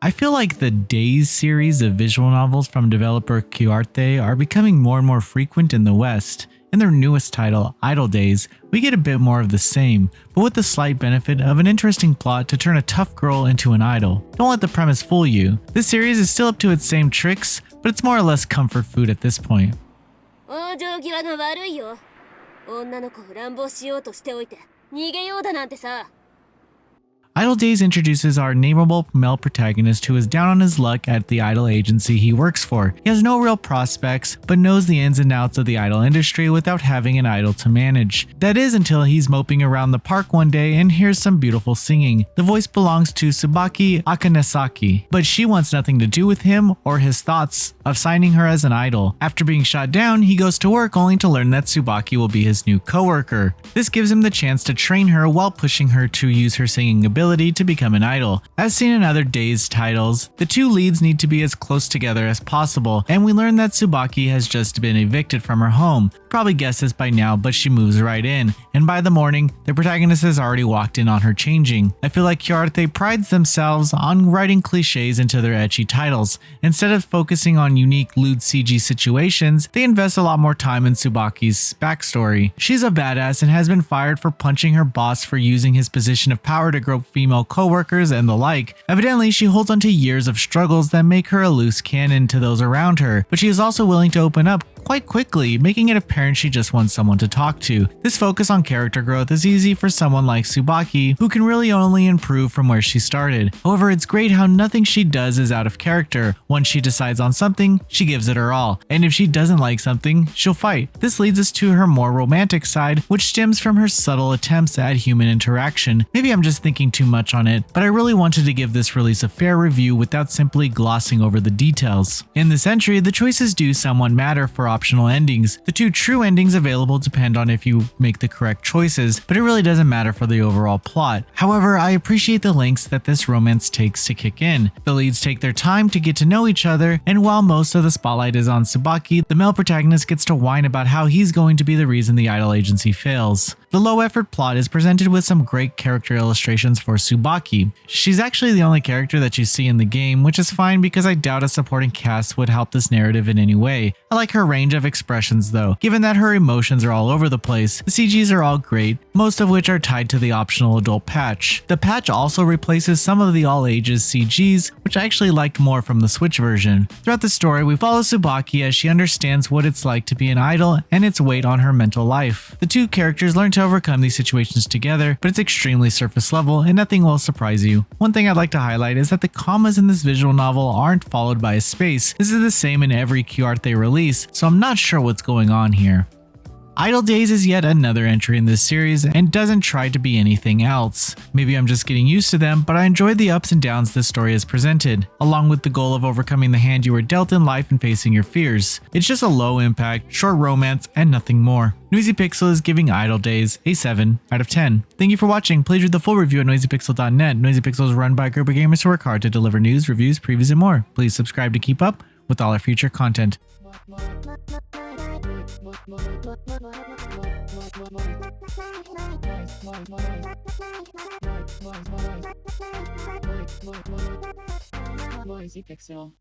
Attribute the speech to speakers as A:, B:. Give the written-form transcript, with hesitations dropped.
A: I feel like the Days series of visual novels from developer Q are becoming more and more frequent in the West. In their newest title, IdolDays, we get a bit more of the same, but with the slight benefit of an interesting plot to turn a tough girl into an idol. Don't let the premise fool you. This series is still up to its same tricks, but it's more or less comfort food at this point. IdolDays introduces our nameable male protagonist who is down on his luck at the idol agency he works for. He has no real prospects, but knows the ins and outs of the idol industry without having an idol to manage. That is until he's moping around the park one day and hears some beautiful singing. The voice belongs to Tsubaki Akanesaki, but she wants nothing to do with him or his thoughts of signing her as an idol. After being shot down, he goes to work only to learn that Tsubaki will be his new co-worker. This gives him the chance to train her while pushing her to use her singing ability to become an idol. As seen in other Days titles, the two leads need to be as close together as possible, and we learn that Tsubaki has just been evicted from her home. Probably guessed this by now, but she moves right in, and by the morning, the protagonist has already walked in on her changing. I feel like Q prides themselves on writing cliches into their ecchi titles. Instead of focusing on unique lewd CG situations, they invest a lot more time in Tsubaki's backstory. She's a badass and has been fired for punching her boss for using his position of power to grope female co-workers and the like. Evidently, she holds onto years of struggles that make her a loose cannon to those around her, but she is also willing to open up quite quickly, making it apparent she just wants someone to talk to. This focus on character growth is easy for someone like Tsubaki, who can really only improve from where she started. However, it's great how nothing she does is out of character. Once she decides on something, she gives it her all, and if she doesn't like something, she'll fight. This leads us to her more romantic side, which stems from her subtle attempts at human interaction. Maybe I'm just thinking too much on it, but I really wanted to give this release a fair review without simply glossing over the details. In this entry, the choices do somewhat matter for optional endings. The two true endings available depend on if you make the correct choices, but it really doesn't matter for the overall plot. However, I appreciate the lengths that this romance takes to kick in. The leads take their time to get to know each other, and while most of the spotlight is on Tsubaki, the male protagonist gets to whine about how he's going to be the reason the idol agency fails. The low-effort plot is presented with some great character illustrations for Tsubaki. She's actually the only character that you see in the game, which is fine because I doubt a supporting cast would help this narrative in any way. I like her range of expressions though, given that her emotions are all over the place. The CGs are all great, most of which are tied to the optional adult patch. The patch also replaces some of the all-ages CGs, which I actually liked more from the Switch version. Throughout the story, we follow Tsubaki as she understands what it's like to be an idol and its weight on her mental life. The two characters learn to overcome these situations together, but it's extremely surface level and nothing will surprise you. One thing I'd like to highlight is that the commas in this visual novel aren't followed by a space. This is the same in every Q release, so I'm not sure what's going on here. IdolDays is yet another entry in this series and doesn't try to be anything else. Maybe I'm just getting used to them, but I enjoyed the ups and downs this story has presented, along with the goal of overcoming the hand you were dealt in life and facing your fears. It's just a low impact, short romance, and nothing more. NoiseyPixel is giving IdolDays a 7 out of 10. Thank you for watching. Please read the full review at noiseypixel.net. NoiseyPixel is run by a group of gamers who work hard to deliver news, reviews, previews, and more. Please subscribe to keep up with all our future content.
B: Noisy Pixel.